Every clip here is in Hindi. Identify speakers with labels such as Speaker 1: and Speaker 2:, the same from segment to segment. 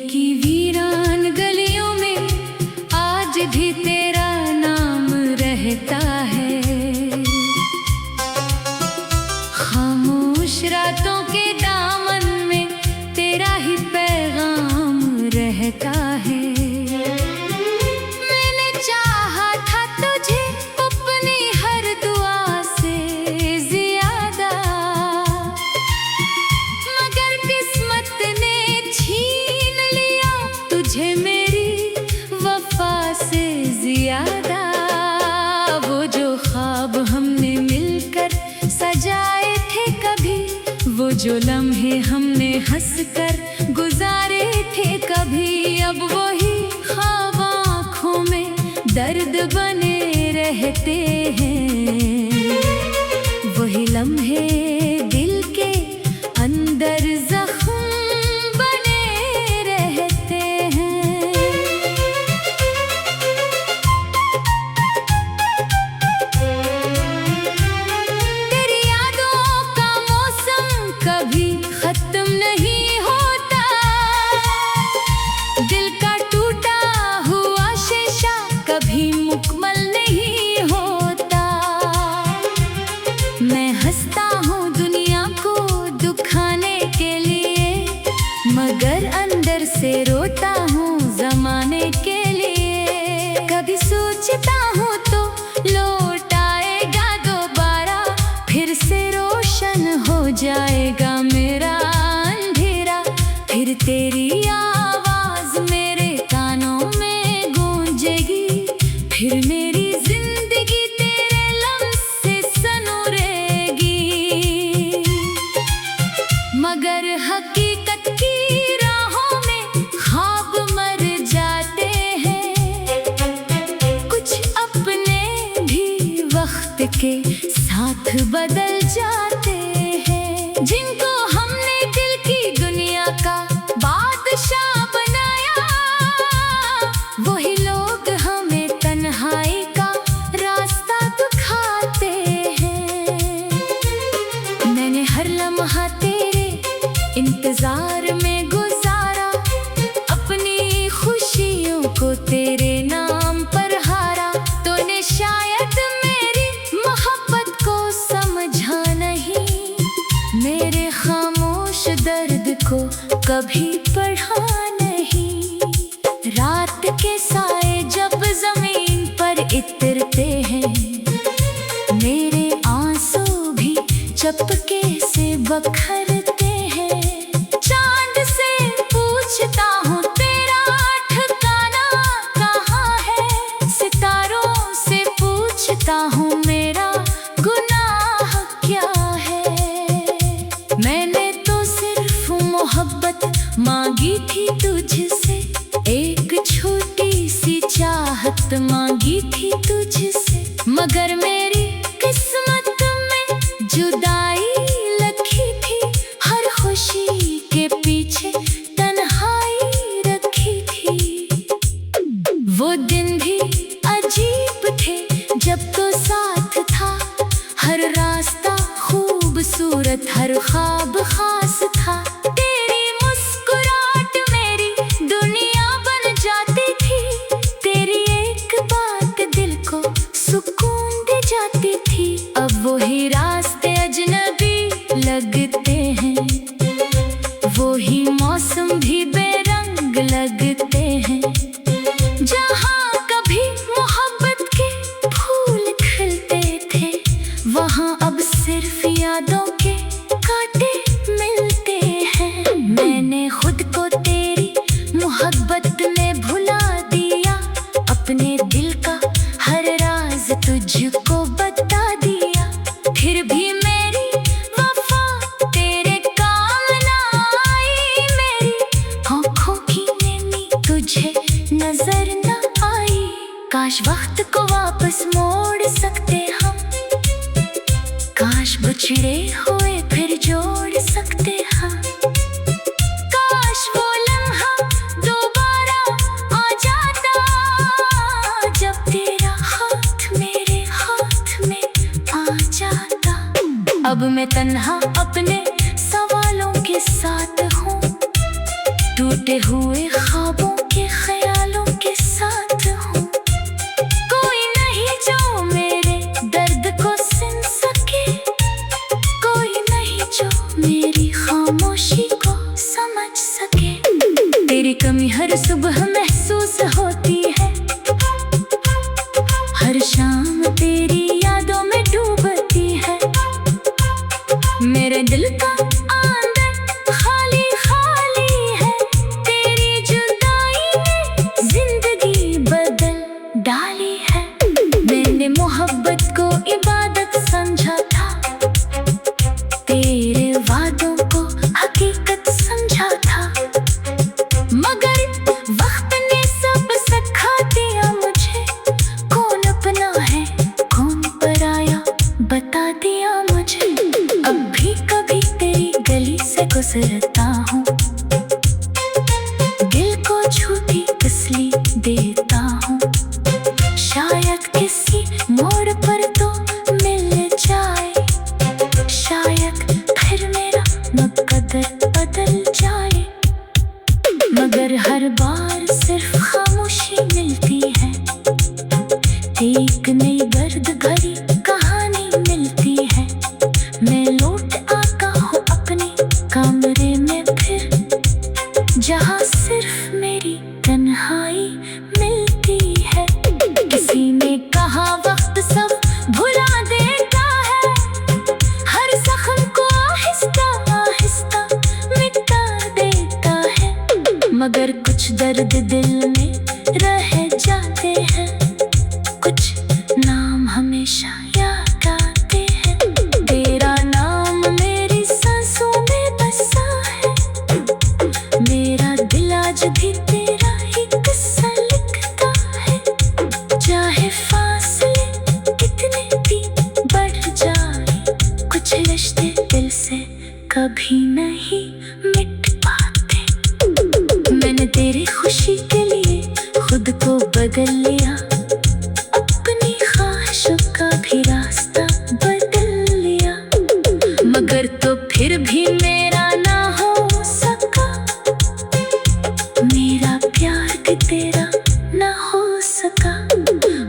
Speaker 1: की वीरान गलियों में आज भी तेरा नाम रहता है। खामोश रातों के दामन में तेरा ही पैगाम रहता है। मैंने चाहा था तुझे अपनी हर दुआ से ज्यादा, मगर किस्मत ने छीन लिया तुझे मेरी वफा से ज्यादा। वो जो ख्वाब हमने मिलकर सजाए थे कभी, वो जो लम्हे हमने हंसकर गुजारे थे कभी, अब वही ख्वाब आँखों में दर्द बने रहते हैं। वही लम्हे दिल के अंदर जख्म बने रहते हैं। तेरी यादों का मौसम कभी खत्म नहीं होता, दिल का टूटा हुआ शीशा कभी मुकम्मल नहीं होता। मैं हंसता हूँ दुनिया को दुखाने के लिए, मगर अंदर से रोता हूँ जमाने के लिए। कभी सोचता हूँ तो लौट आएगा दोबारा, फिर से रोशन हो जाएगा मेरा अंधेरा। फिर तेरी आवाज मेरे कानों में गूंजेगी, फिर मेरी जिंदगी तेरे लम्स से सनूरेगी। मगर हकीकत की राहों में ख्वाब मर जाते हैं, कुछ अपने भी वक्त के साथ बदल जाते हैं। जिनको हमने दिल की दुनिया का बादशाह बनाया, वही लोग हमें तन्हाई का रास्ता दिखाते हैं। मैंने हर लम्हा तेरे इंतजार में गुजारा, अपनी खुशियों को तेरे नाम पर हारा। तूने शायद मेरी मोहब्बत को समझा नहीं, मेरे खामोश दर्द को कभी पढ़ा नहीं। रात के साए जब जमीन पर इतरते हैं, मेरे आंसू भी चपके से बखरते हैं। चांद से पूछता हूँ तेरा ठिकाना कहाँ है, सितारों से पूछता हूँ मेरा गुनाह क्या है। मैंने तो सिर्फ मोहब्बत मांगी थी तुझसे, एक छोटी सी चाहत मांगी थी तुझसे, मगर मेरी किस्मत में जुदाई लिखी थी। हर खुशी के पीछे तन्हाई रखी थी। वो दिन भी अजीब थे जब तो साथ था, हर रास्ता खूबसूरत, हर ख्वाब खास था। तेरी मुस्कुराहट मेरी दुनिया बन जाती थी, तेरी एक बात दिल को सुकून दे जाती थी। अब वही रास्ते अजनबी लगते हैं, वही मौसम भी बेरंग लगते हैं। जहाँ कभी मोहब्बत के फूल खिलते थे, वहाँ अब सिर्फ यादों के कांटे मिलते हैं। मैंने खुद को तेरी मोहब्बत में भुला दिया, अपने दिल का हर राज तुझको बता दिया। फिर भी मेरी वफा तेरे काम ना आई, मेरी आँखों की नमी तुझे नजर न आई। काश वक्त को वापस मोड़ सकते हम, काश बिछड़े हुए फिर जोड़ सकते हम। काश वो लम्हा दोबारा आ जाता, जब तेरा हाथ मेरे हाथ में आ जाता। अब मैं तन्हा अपने सवालों के साथ हूँ, टूट टूटे हुए ख्वाबों के ख्यालों के साथ हूँ। कोई नहीं जो मेरे दर्द को सुन सके, कोई नहीं जो मेरी खामोशी को समझ सके। तेरी कमी हर सुबह महसूस होती है, हर शाम तेरी यादों में डूबती है। मेरे दिल का आंगन खाली खाली है, तेरी जुदाई ने जिंदगी बदल डाली है। मैंने मोहब्बत को इबादत समझा था, तेरे वादों को हकीकत समझा था। मगर वक्त ने सब सिखा दिया मुझे, कौन अपना है कौन पराया बता दिया मुझे। अब भी कभी तेरी गली से गुजरता हूँ, दिल को झूठी तसल्ली देता हूँ। शायद किसी मोड़ पर तो मिल जाए, शायद फिर मेरा मुकद्दर बदल जाए। मगर हर बार सिर्फ खामोशी मिलती है, एक नई दर्द भरी कहानी मिलती है। मैं लौट आता हूँ अपने कमरे में फिर, जहाँ सिर्फ मेरी तन्हाई मिलती है। किसी ने कहा वक्त सब भुला देता है, हर जख्म को आहिस्ता आहिस्ता मिटा देता है। मगर कुछ दर्द दिल में रह जाते हैं, कुछ नाम हमेशा याद आते हैं। तेरा नाम मेरी सांसों में बसा है, मेरा दिल आज भी तेरा ही किस्सा लिखता है। चाहे फासले कितने भी बढ़ जाए, कुछ रिश्ते दिल से कभी नहीं मिट पाते। मैंने तेरी खुशी के लिए खुद को बदल लिया, अपनी ख्वाहिशों का भी रास्ता बदल लिया। मगर तो फिर भी मेरा ना हो सका, मेरा प्यार भी तेरा ना हो सका।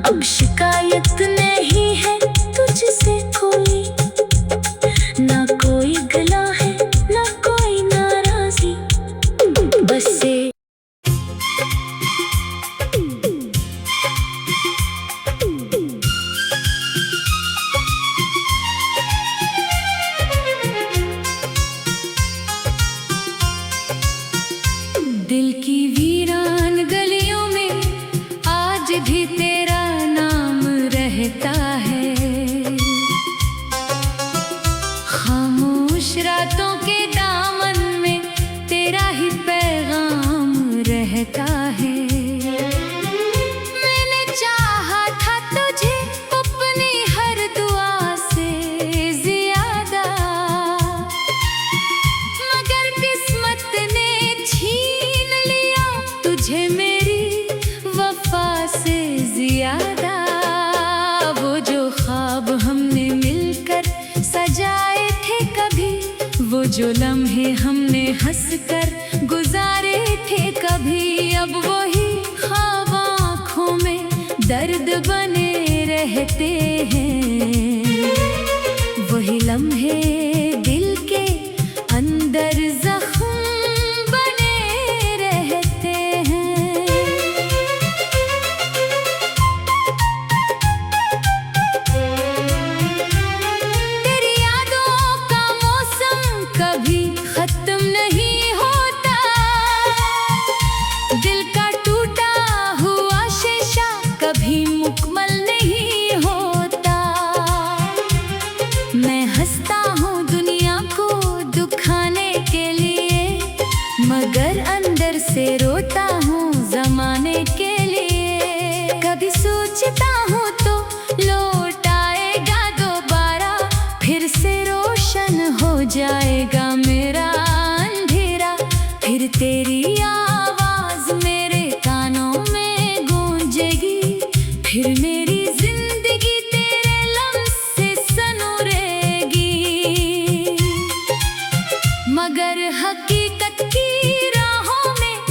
Speaker 1: अब शिकायत नहीं है तुझसे कोई, ना कोई गला है ना कोई नाराजी, बस एक दिल की वीरान गलियों में आज भी तेरा नाम रहता है। खामोश रातों के दामन में तेरा ही पैगाम रहता है। मैंने चाहा था तुझे अपनी हर दुआ से ज्यादा, मगर किस्मत ने छीन लिया तुझे मेरी वफा से ज्यादा। वो जो ख्वाब हमने मिलकर सजाए थे कभी, वो जो लम्हे हमने हंसकर गुजारे थे कभी, अब वही ख्वाब आँखों में दर्द बने रहते हैं। वही लम्हे दिल के अंदर जख्म बने रहते हैं। तेरी यादों का मौसम कभी खत्म नहीं होता, दिल का टूटा हुआ शीशा कभी मुकम्मल नहीं होता। मैं हंसता हूँ दुनिया को दुखाने के लिए, मगर अंदर से रोता हूँ जमाने के लिए। कभी सोचता हूँ तो लौट आएगा दोबारा, फिर से रोशन हो जाएगा मेरा अंधेरा। फिर तेरी आवाज मेरे कानों में गूंजेगी, फिर मेरी जिंदगी तेरे लम्स से सनूरेगी। मगर हकीकत की राहों में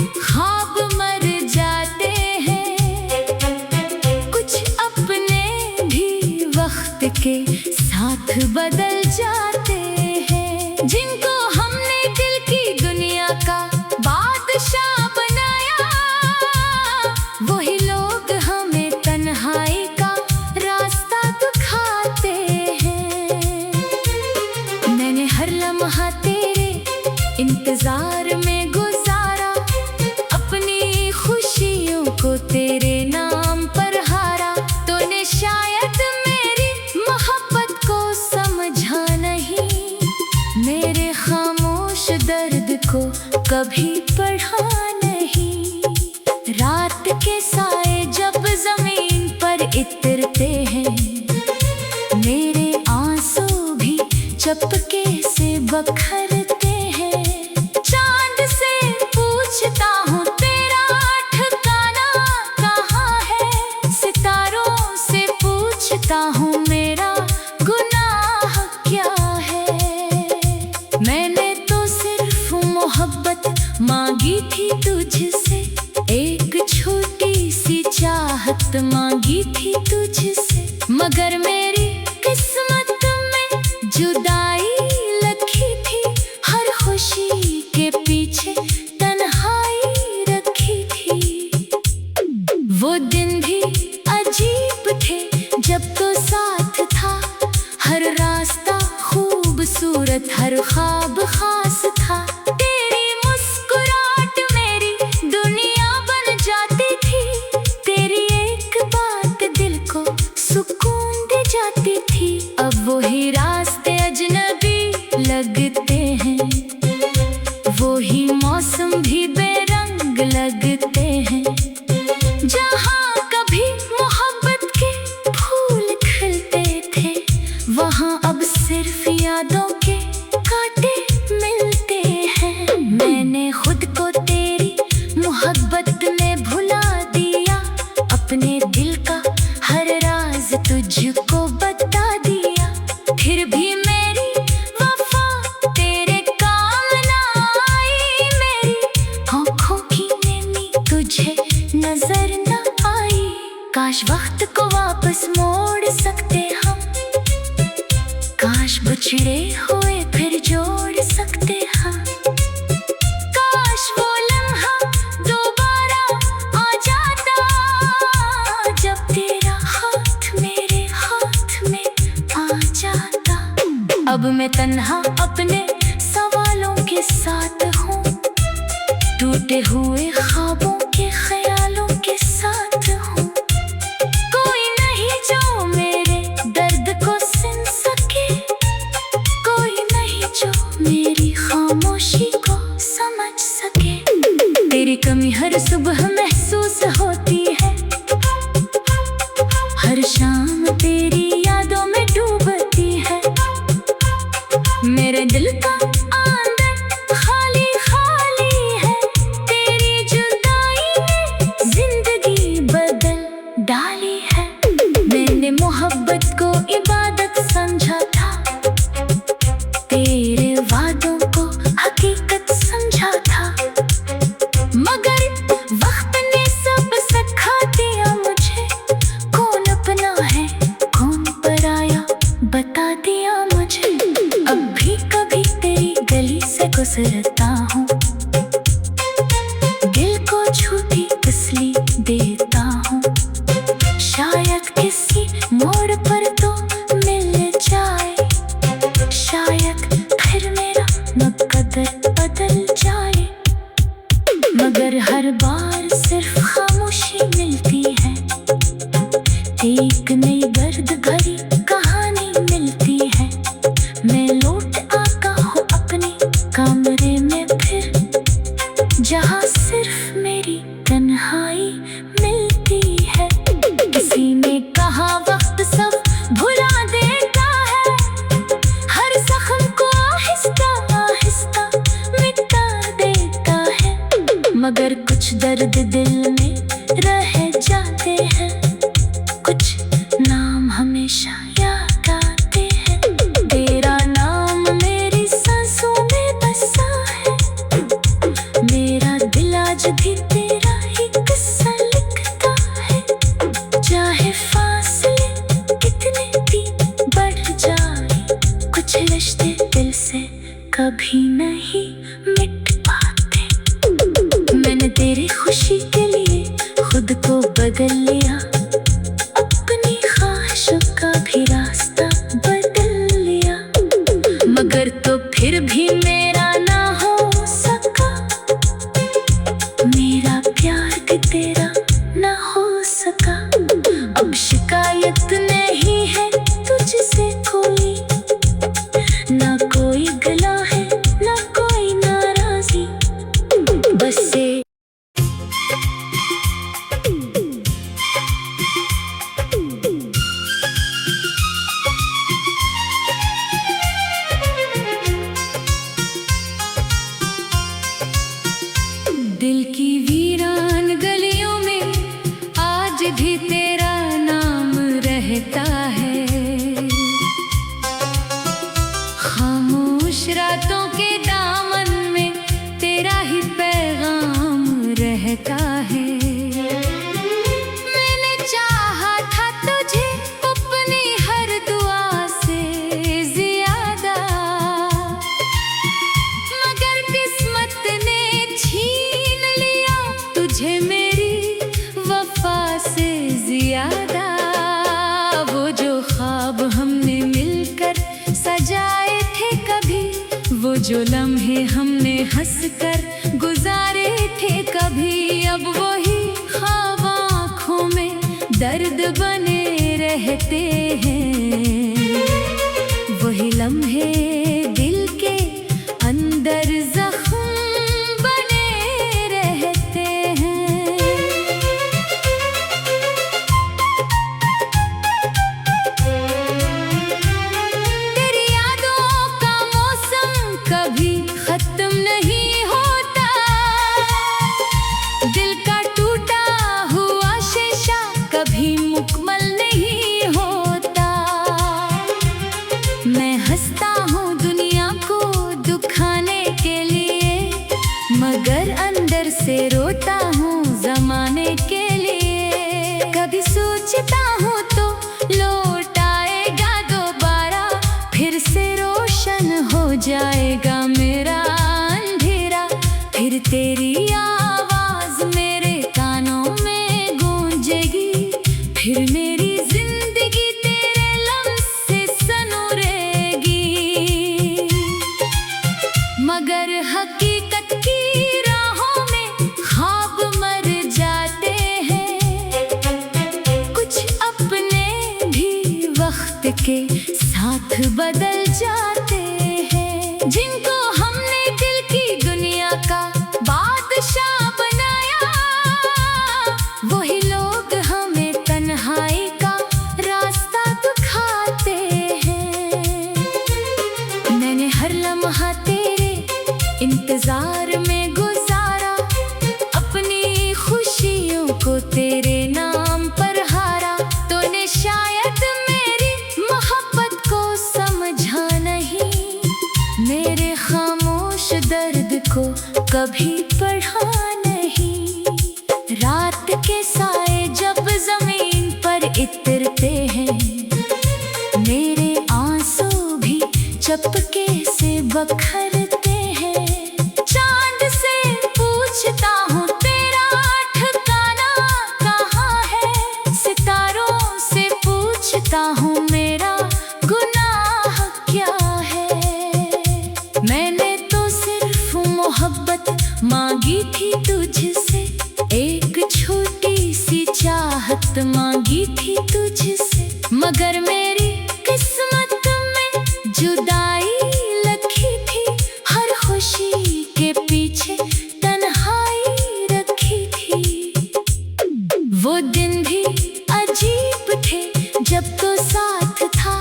Speaker 1: पूछता हूँ मेरा गुनाह क्या है। मैंने तो सिर्फ मोहब्बत मांगी थी तुझसे, एक छोटी सी चाहत मांगी थी तुझसे, मगर मेरी किस्मत में जुदाई लिखी थी। हर खुशी के पीछे तन्हाई रखी थी। वो दिन भी अजीब थे जब तो साथ था, हर रास्ता खूबसूरत, हर ख्वाब खास था। तेरी मुस्कुराहट मेरी दुनिया बन जाती थी, तेरी एक बात दिल को सुकून दे जाती थी। अब वही रास्ते अजनबी लगते हैं, वही मौसम भी बेरंग लगते हैं। जहाँ कभी मोहब्बत के फूल खिलते थे, वहाँ अब सिर्फ यादों के कांटे मिलते हैं। मैंने खुद को तेरी मोहब्बत में भुला दिया, अपने दिल का हर राज तुझको बता दिया। फिर भी मेरी वफा तेरे काम ना आई, मेरी आँखों की नमी तुझे नजर न आई। काश वक्त को वापस मोड़ सकते हम, काश बिछड़े हुए फिर जोड़ सकते हम। काश वो लम्हा दोबारा आ जाता, जब तेरा हाथ मेरे हाथ में आ जाता। अब मैं तन्हा अपने सवालों के साथ हूँ, टूटे हुए ख्वाबों के ख्यालों के साथ हूँ। कोई नहीं जो मेरे दर्द को सुन सके, कोई नहीं जो मेरी खामोशी को समझ सके। तेरी कमी हर सुबह महसूस होती है, हर शाम तेरी यादों में डूबती है। मेरे दिल का आंगन खाली खाली है, तेरी जुदाई ने जिंदगी बदल डाली है। मैंने मोहब्बत को इबादत समझा था, तेरे वादों को हकीकत समझा था, मगर वक्त ने सब सिखा दिया मुझे। कौन अपना है कौन पराया बता दिया मुझे। अब भी कभी तेरी गली से गुजरता हूँ, दिल को झूठी तसल्ली देता हूँ। शायद किसी मोड़ पर तो मिल जाए, शायद फिर मेरा मुकद्दर बदल जाए, मगर हर बार सिर्फ खामोशी मिलती है। एक नई दर्द भरी कहानी मिलती है। मैं लौट आता हूँ अपने कमरे में फिर, जहाँ सिर्फ मेरी तन्हाई मिलती है। किसी ने कहा वक्त सब भुला देता है, हर जख्म को आहिस्ता आहिस्ता मिटा देता है, मगर कुछ दर्द दिल में रह जाते हैं, कुछ नाम हमेशा याद आते हैं। तेरा नाम मेरी सांसों में बसा है, मेरा दिल आज भी तेरा ही किस्सा लिखता है। चाहे फासले कितने भी बढ़ जाए, कुछ रिश्ते दिल से कभी नहीं मिट पाते। मैंने तेरी खुशी के लिए खुद को बदल लिया, अपनी ख्वाहिशों का भी रास्ता बदल लिया, मगर तो फिर भी मेरा ना हो सका। मेरा प्यार भी तेरा ना हो सका। अब शिकायत नहीं है तुझसे कोई, ना कोई गला है ना कोई नाराजी, बस एक दिल की वीरान गलियों में तुझे मेरी वफा से ज्यादा, वो जो ख्वाब हमने मिलकर सजाए थे कभी, वो जो लम्हे हमने हंसकर गुजारे थे कभी, अब वही ख्वाब आँखों में दर्द बने रहते हैं। वही लम्हे दिल के अंदर जख्म बने रहते हैं। तेरी यादों का मौसम कभी खत्म नहीं होता, दिल का टूटा हुआ शीशा कभी मुकम्मल नहीं होता। मैं हंसता हूँ दुनिया को दुखाने के लिए, मगर अंदर से रोता हूँ ज़माने के लिए। कभी सोचता हूँ तो लौट आएगा दोबारा, फिर से रोशन हो जाएगा मेरा अंधेरा, फिर तेरी आवाज़ मेरे कानों में गूंजेगी, फिर मेरी जिंदगी तेरे लम्स से सनूरेगी। मगर हकीकत की राहों में ख्वाब मर जाते हैं, कुछ अपने भी वक्त के साथ बदल जाते हैं। जिनको हमने दिल की दुनिया का बादशाह बनाया, वही लोग हमें तन्हाई का रास्ता दिखाते हैं। मैंने हर लम्हा तेरे इंतजार में गुजारा, अपनी खुशियों को तेरे नाम पर हारा। तूने शायद मेरी मोहब्बत को समझा नहीं, मेरे खामोश दर्द को कभी पढ़ा नहीं। रात के साए जब जमीन पर इतरते हैं, मेरे आंसू भी चपके से बखरते हैं। चांद से पूछता हूँ तेरा ठिकाना कहाँ है, सितारों से पूछता हूँ मेरा गुनाह क्या है। मैंने तो सिर्फ मोहब्बत मांगी थी तुझसे, एक छोटी सी चाहत मांगी थी तुझसे, मगर मेरी किस्मत में जुदाई लिखी थी। हर खुशी के पीछे तन्हाई रखी थी। वो दिन भी अजीब थे जब तो साथ था,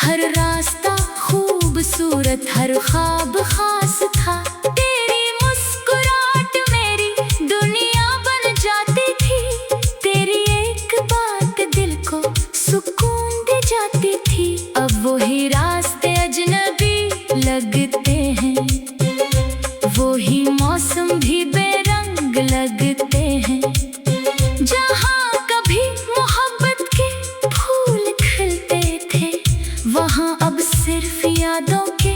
Speaker 1: हर रास्ता खूबसूरत, हर ख्वाब खास था। तेरी मुस्कुराहट मेरी दुनिया बन जाती थी, तेरी एक बात दिल को सुकून दे जाती थी। अब वही रास्ते अजनबी लगते हैं, वही मौसम भी बेरंग लगते हैं। जहाँ कभी मोहब्बत के फूल खिलते थे, वहाँ अब सिर्फ यादों के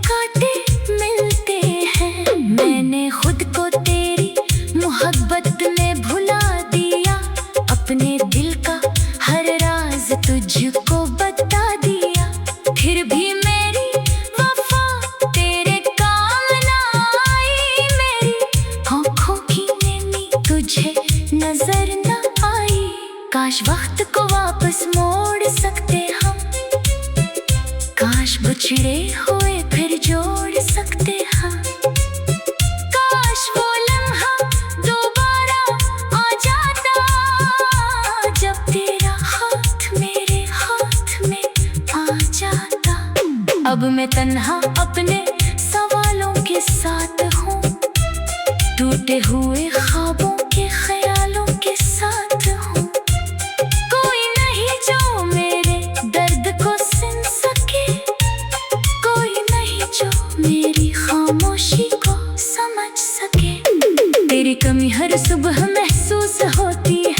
Speaker 1: कांटे मिलते हैं। मैंने खुद को तेरी मोहब्बत में भुला दिया, अपने दिल का हर राज तुझको बता दिया। फिर भी मेरी वफा तेरे काम ना आई, मेरी आँखों की नमी तुझे नजर न आई। काश वक्त को वापस मोड़ सकते हम, काश बिछड़े हुए फिर जोड़ सकते हम। काश वो लम्हा दोबारा आ जाता, जब तेरा हाथ मेरे हाथ में आ जाता। अब मैं तन्हा अपने सवालों के साथ हूँ, टूटे हुए ख्वाबों के ख्यालों के साथ हूँ। कोई नहीं जो मेरे दर्द को सुन सके, कोई नहीं जो मेरी खामोशी को समझ सके। तेरी कमी हर सुबह महसूस होती है,